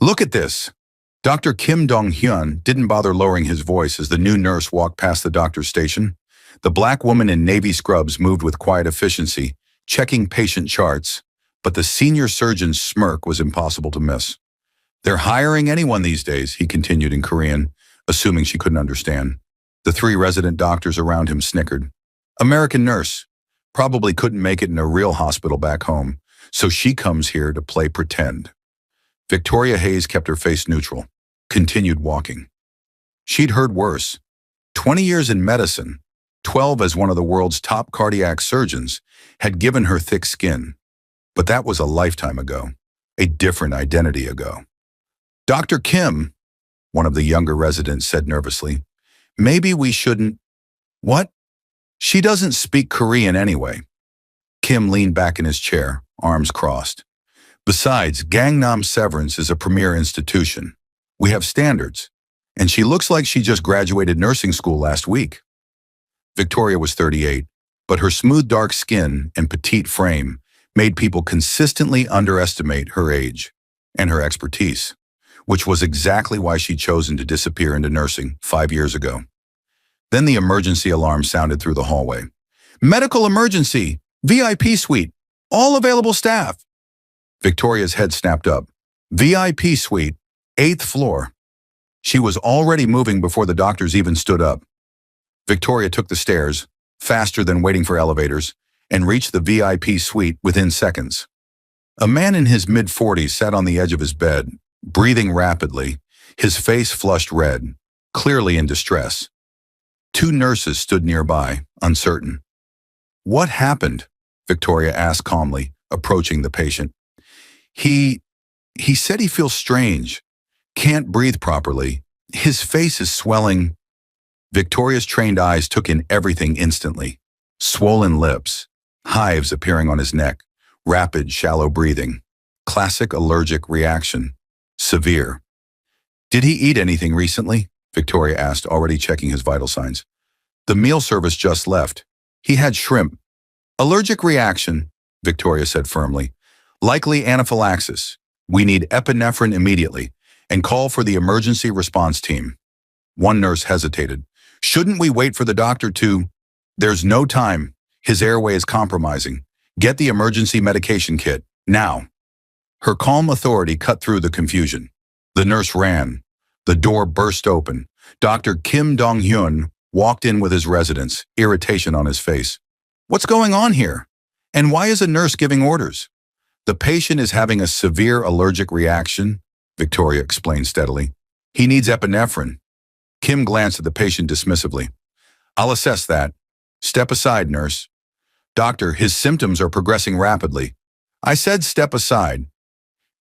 Look at this. Dr. Kim Dong-hyun didn't bother lowering his voice as the new nurse walked past the doctor's station. The black woman in navy scrubs moved with quiet efficiency, checking patient charts, but the senior surgeon's smirk was impossible to miss. They're hiring anyone these days, he continued in Korean, assuming she couldn't understand. The three resident doctors around him snickered. American nurse. Probably couldn't make it in a real hospital back home, so she comes here to play pretend. Victoria Hayes kept her face neutral, continued walking. She'd heard worse. 20 years in medicine, 12 as one of the world's top cardiac surgeons, had given her thick skin. But that was a lifetime ago, a different identity ago. Dr. Kim, one of the younger residents said nervously, maybe we shouldn't. What? She doesn't speak Korean anyway. Kim leaned back in his chair, arms crossed. Besides, Gangnam Severance is a premier institution. We have standards. And she looks like she just graduated nursing school last week. Victoria was 38, but her smooth dark skin and petite frame made people consistently underestimate her age and her expertise, which was exactly why she'd chosen to disappear into nursing 5 years ago. Then the emergency alarm sounded through the hallway. Medical emergency! VIP suite! All available staff! Victoria's head snapped up. VIP suite, 8th floor. She was already moving before the doctors even stood up. Victoria took the stairs, faster than waiting for elevators, and reached the VIP suite within seconds. A man in his mid-40s sat on the edge of his bed, breathing rapidly, his face flushed red, clearly in distress. Two nurses stood nearby, uncertain. What happened? Victoria asked calmly, approaching the patient. He said he feels strange, can't breathe properly. His face is swelling. Victoria's trained eyes took in everything instantly. Swollen lips, hives appearing on his neck, rapid, shallow breathing. Classic allergic reaction. Severe. Did he eat anything recently? Victoria asked, already checking his vital signs. The meal service just left. He had shrimp. Allergic reaction, Victoria said firmly. Likely anaphylaxis. We need epinephrine immediately and call for the emergency response team. One nurse hesitated. Shouldn't we wait for the doctor to? There's no time. His airway is compromising. Get the emergency medication kit, now. Her calm authority cut through the confusion. The nurse ran. The door burst open. Dr. Kim Dong-hyun walked in with his residents, irritation on his face. What's going on here? And why is a nurse giving orders? The patient is having a severe allergic reaction, Victoria explained steadily. He needs epinephrine. Kim glanced at the patient dismissively. I'll assess that. Step aside, nurse. Doctor, his symptoms are progressing rapidly. I said step aside.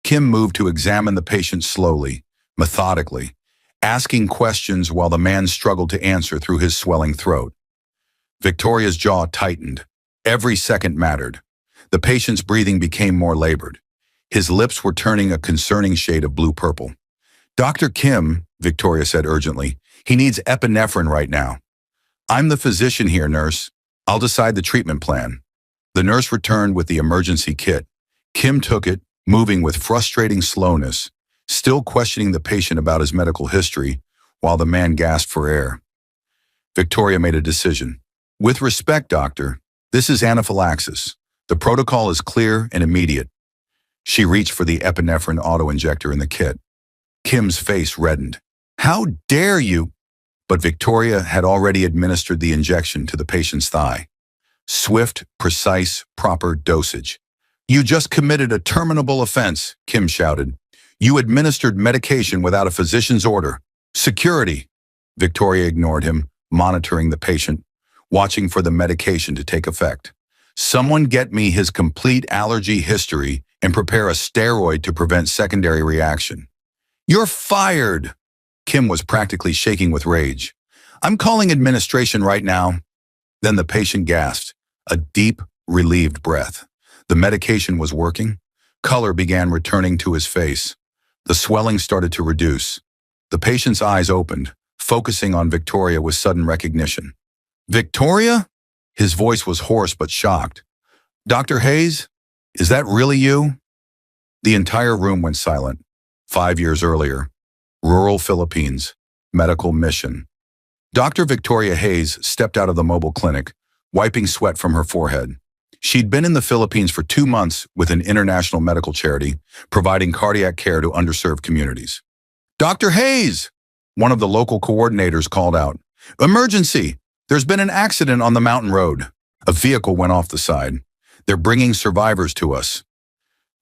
Kim moved to examine the patient slowly, methodically, asking questions while the man struggled to answer through his swelling throat. Victoria's jaw tightened. Every second mattered. The patient's breathing became more labored. His lips were turning a concerning shade of blue-purple. Dr. Kim, Victoria said urgently, he needs epinephrine right now. I'm the physician here, nurse. I'll decide the treatment plan. The nurse returned with the emergency kit. Kim took it, moving with frustrating slowness, still questioning the patient about his medical history, while the man gasped for air. Victoria made a decision. With respect, doctor, this is anaphylaxis. The protocol is clear and immediate. She reached for the epinephrine auto-injector in the kit. Kim's face reddened. How dare you? But Victoria had already administered the injection to the patient's thigh. Swift, precise, proper dosage. You just committed a terminable offense, Kim shouted. You administered medication without a physician's order. Security. Victoria ignored him, monitoring the patient, watching for the medication to take effect. Someone get me his complete allergy history and prepare a steroid to prevent secondary reaction. You're fired! Kim was practically shaking with rage. I'm calling administration right now. Then the patient gasped, a deep, relieved breath. The medication was working. Color began returning to his face. The swelling started to reduce. The patient's eyes opened, focusing on Victoria with sudden recognition. Victoria? His voice was hoarse but shocked. Dr. Hayes, is that really you? The entire room went silent. 5 years earlier, rural Philippines, medical mission. Dr. Victoria Hayes stepped out of the mobile clinic, wiping sweat from her forehead. She'd been in the Philippines for 2 months with an international medical charity, providing cardiac care to underserved communities. Dr. Hayes! One of the local coordinators called out. Emergency! There's been an accident on the mountain road. A vehicle went off the side. They're bringing survivors to us.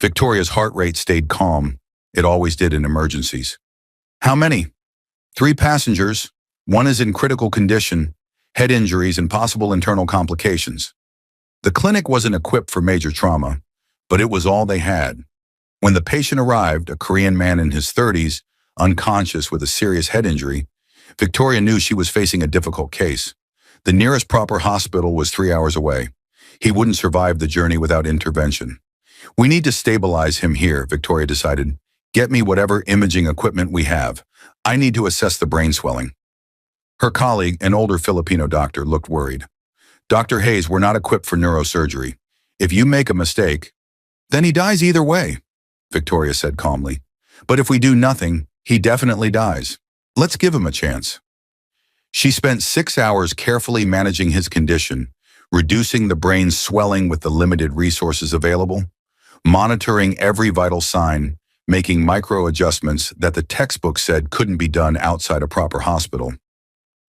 Victoria's heart rate stayed calm. It always did in emergencies. How many? 3 passengers. One is in critical condition, head injuries and possible internal complications. The clinic wasn't equipped for major trauma, but it was all they had. When the patient arrived, a Korean man in his 30s, unconscious with a serious head injury, Victoria knew she was facing a difficult case. The nearest proper hospital was 3 hours away. He wouldn't survive the journey without intervention. We need to stabilize him here, Victoria decided. Get me whatever imaging equipment we have. I need to assess the brain swelling. Her colleague, an older Filipino doctor, looked worried. Dr. Hayes, we're not equipped for neurosurgery. If you make a mistake, then he dies either way, Victoria said calmly. But if we do nothing, he definitely dies. Let's give him a chance. She spent 6 hours carefully managing his condition, reducing the brain's swelling with the limited resources available, monitoring every vital sign, making micro adjustments that the textbook said couldn't be done outside a proper hospital.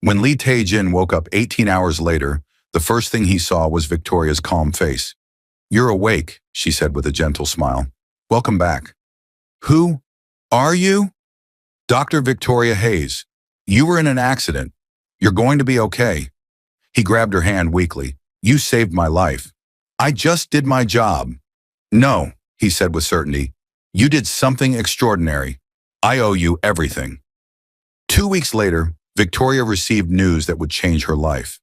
When Lee Tae-jin woke up 18 hours later, the first thing he saw was Victoria's calm face. You're awake, she said with a gentle smile. Welcome back. Who are you? Dr. Victoria Hayes. You were in an accident. You're going to be okay. He grabbed her hand weakly. You saved my life. I just did my job. No, he said with certainty. You did something extraordinary. I owe you everything. 2 weeks later, Victoria received news that would change her life.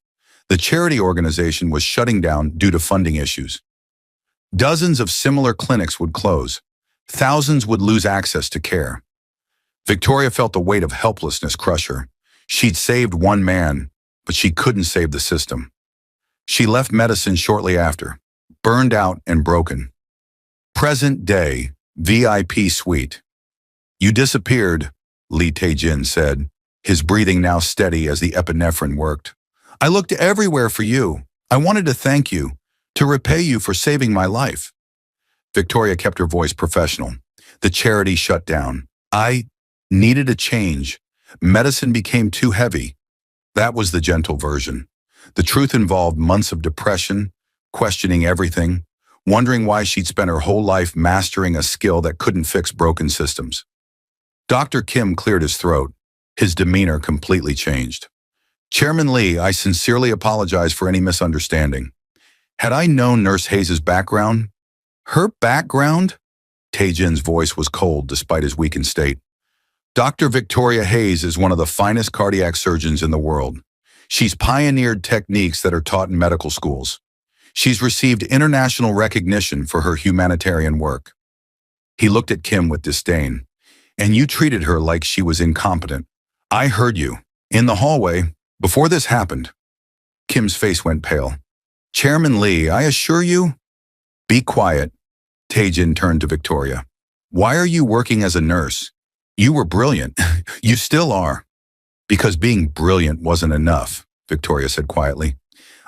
The charity organization was shutting down due to funding issues. Dozens of similar clinics would close. Thousands would lose access to care. Victoria felt the weight of helplessness crush her. She'd saved one man, but she couldn't save the system. She left medicine shortly after, burned out and broken. Present day, VIP suite. You disappeared, Lee Tae-jin said, his breathing now steady as the epinephrine worked. I looked everywhere for you. I wanted to thank you, to repay you for saving my life. Victoria kept her voice professional. The charity shut down. I needed a change. Medicine became too heavy. That was the gentle version. The truth involved months of depression, questioning everything, wondering why she'd spent her whole life mastering a skill that couldn't fix broken systems. Dr. Kim cleared his throat. His demeanor completely changed. Chairman Lee, I sincerely apologize for any misunderstanding. Had I known Nurse Hayes' background? Her background? Tae-jin's voice was cold despite his weakened state. Dr. Victoria Hayes is one of the finest cardiac surgeons in the world. She's pioneered techniques that are taught in medical schools. She's received international recognition for her humanitarian work. He looked at Kim with disdain. And you treated her like she was incompetent. I heard you. In the hallway, before this happened. Kim's face went pale. Chairman Lee, I assure you. Be quiet. Tae-jin turned to Victoria. Why are you working as a nurse? You were brilliant. You still are. Because being brilliant wasn't enough, Victoria said quietly.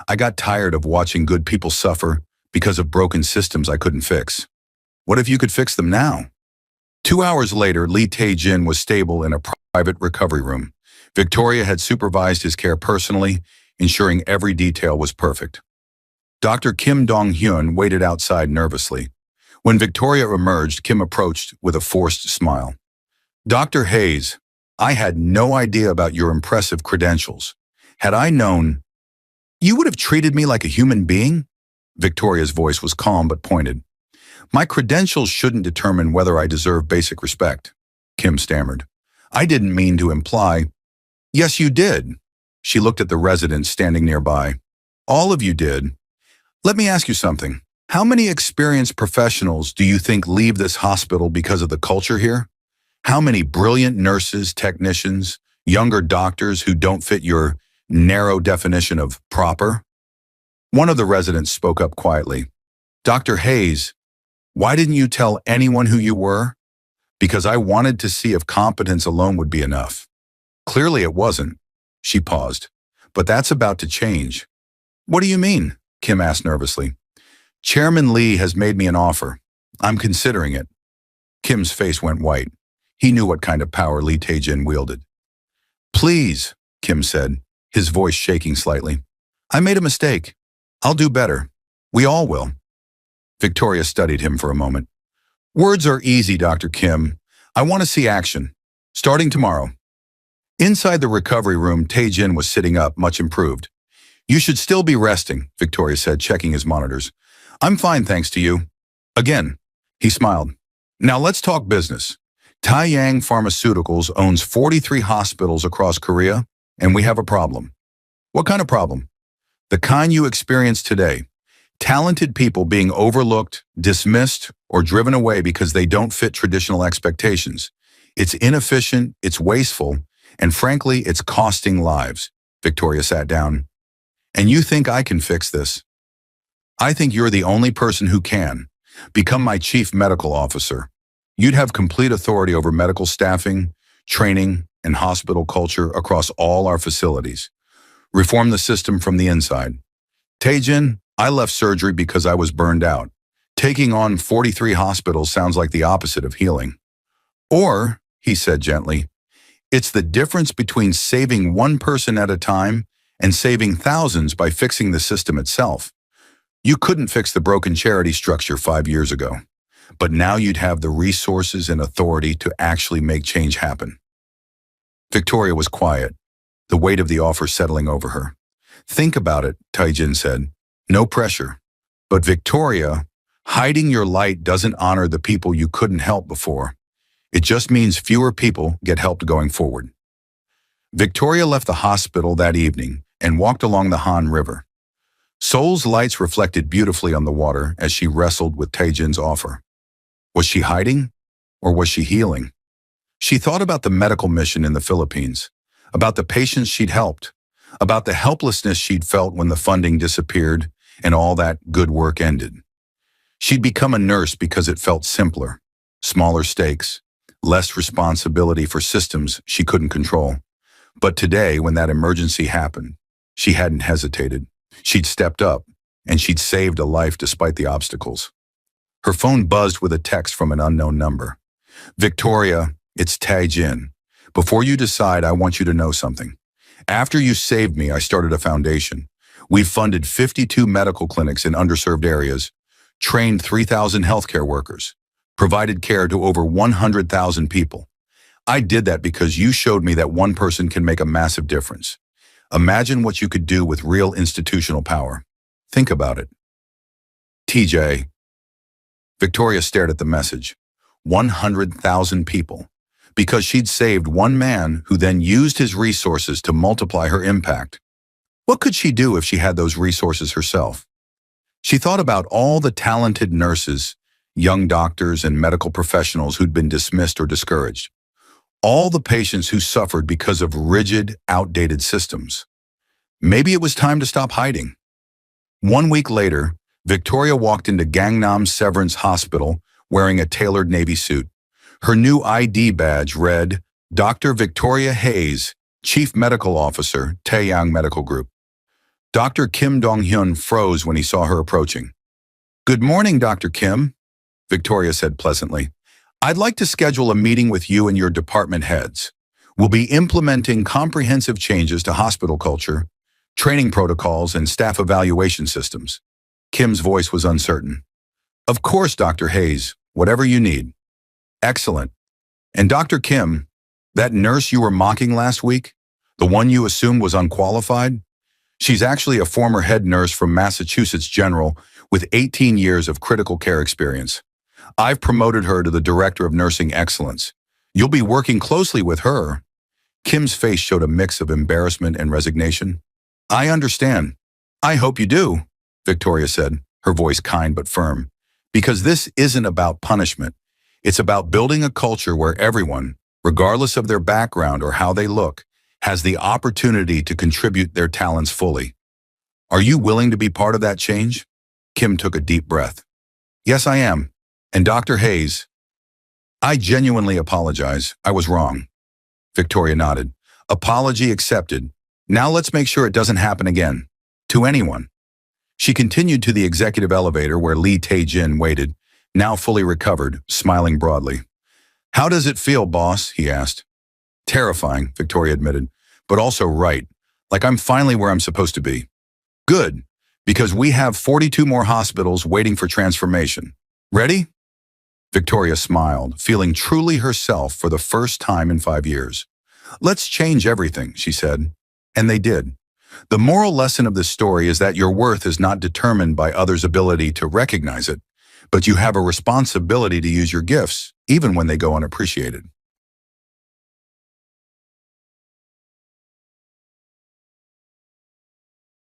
I got tired of watching good people suffer because of broken systems I couldn't fix. What if you could fix them now? 2 hours later, Lee Tae-jin was stable in a private recovery room. Victoria had supervised his care personally, ensuring every detail was perfect. Dr. Kim Dong-hyun waited outside nervously. When Victoria emerged, Kim approached with a forced smile. Dr. Hayes, I had no idea about your impressive credentials. Had I known, you would have treated me like a human being? Victoria's voice was calm but pointed. My credentials shouldn't determine whether I deserve basic respect, Kim stammered. I didn't mean to imply. Yes, you did. She looked at the residents standing nearby. All of you did. Let me ask you something. How many experienced professionals do you think leave this hospital because of the culture here? How many brilliant nurses, technicians, younger doctors who don't fit your narrow definition of proper? One of the residents spoke up quietly. Dr. Hayes, why didn't you tell anyone who you were? because I wanted to see if competence alone would be enough. Clearly it wasn't. She paused. But that's about to change. What do you mean? Kim asked nervously. Chairman Lee has made me an offer. I'm considering it. Kim's face went white. He knew what kind of power Lee Tae-jin wielded. Please, Kim said, his voice shaking slightly. I made a mistake. I'll do better. We all will. Victoria studied him for a moment. Words are easy, Dr. Kim. I want to see action. Starting tomorrow. Inside the recovery room, Tae-jin was sitting up, much improved. You should still be resting, Victoria said, checking his monitors. I'm fine, thanks to you. Again, he smiled. Now let's talk business. Taeyang Pharmaceuticals owns 43 hospitals across Korea, and we have a problem. What kind of problem? The kind you experience today. Talented people being overlooked, dismissed, or driven away because they don't fit traditional expectations. It's inefficient, it's wasteful, and frankly, it's costing lives. Victoria sat down. And you think I can fix this? I think you're the only person who can. Become my chief medical officer. You'd have complete authority over medical staffing, training, and hospital culture across all our facilities. Reform the system from the inside. Tae-jin, I left surgery because I was burned out. Taking on 43 hospitals sounds like the opposite of healing. Or, he said gently, it's the difference between saving one person at a time and saving thousands by fixing the system itself. You couldn't fix the broken charity structure 5 years ago, but now you'd have the resources and authority to actually make change happen. Victoria was quiet, the weight of the offer settling over her. Think about it, Tae-jin said. No pressure. But Victoria, hiding your light doesn't honor the people you couldn't help before. It just means fewer people get helped going forward. Victoria left the hospital that evening and walked along the Han River. Seoul's lights reflected beautifully on the water as she wrestled with Tae-jin's offer. Was she hiding, or was she healing? She thought about the medical mission in the Philippines, about the patients she'd helped, about the helplessness she'd felt when the funding disappeared and all that good work ended. She'd become a nurse because it felt simpler, smaller stakes, less responsibility for systems she couldn't control. But today, when that emergency happened, she hadn't hesitated. She'd stepped up, and she'd saved a life despite the obstacles. Her phone buzzed with a text from an unknown number. Victoria, it's Tae-jin. Before you decide, I want you to know something. After you saved me, I started a foundation. We've funded 52 medical clinics in underserved areas, trained 3,000 healthcare workers, provided care to over 100,000 people. I did that because you showed me that one person can make a massive difference. Imagine what you could do with real institutional power. Think about it. TJ. Victoria stared at the message. 100,000 people. Because she'd saved one man who then used his resources to multiply her impact. What could she do if she had those resources herself? She thought about all the talented nurses, young doctors, and medical professionals who'd been dismissed or discouraged. All the patients who suffered because of rigid, outdated systems. Maybe it was time to stop hiding. 1 week later, Victoria walked into Gangnam Severance Hospital wearing a tailored navy suit. Her new ID badge read, Dr. Victoria Hayes, Chief Medical Officer, Taeyang Medical Group. Dr. Kim Dong-hyun froze when he saw her approaching. Good morning, Dr. Kim, Victoria said pleasantly. I'd like to schedule a meeting with you and your department heads. We'll be implementing comprehensive changes to hospital culture, training protocols, and staff evaluation systems. Kim's voice was uncertain. Of course, Dr. Hayes, whatever you need. Excellent. And Dr. Kim, that nurse you were mocking last week, the one you assumed was unqualified, she's actually a former head nurse from Massachusetts General with 18 years of critical care experience. I've promoted her to the Director of Nursing Excellence. You'll be working closely with her. Kim's face showed a mix of embarrassment and resignation. I understand. I hope you do, Victoria said, her voice kind but firm. Because this isn't about punishment. It's about building a culture where everyone, regardless of their background or how they look, has the opportunity to contribute their talents fully. Are you willing to be part of that change? Kim took a deep breath. Yes, I am. And Dr. Hayes, I genuinely apologize. I was wrong. Victoria nodded. Apology accepted. Now let's make sure it doesn't happen again. To anyone. She continued to the executive elevator where Lee Tae-jin waited, now fully recovered, smiling broadly. How does it feel, boss? He asked. Terrifying, Victoria admitted, but also right. Like I'm finally where I'm supposed to be. Good, because we have 42 more hospitals waiting for transformation. Ready? Victoria smiled, feeling truly herself for the first time in 5 years. Let's change everything, she said. And they did. The moral lesson of this story is that your worth is not determined by others' ability to recognize it, but you have a responsibility to use your gifts, even when they go unappreciated.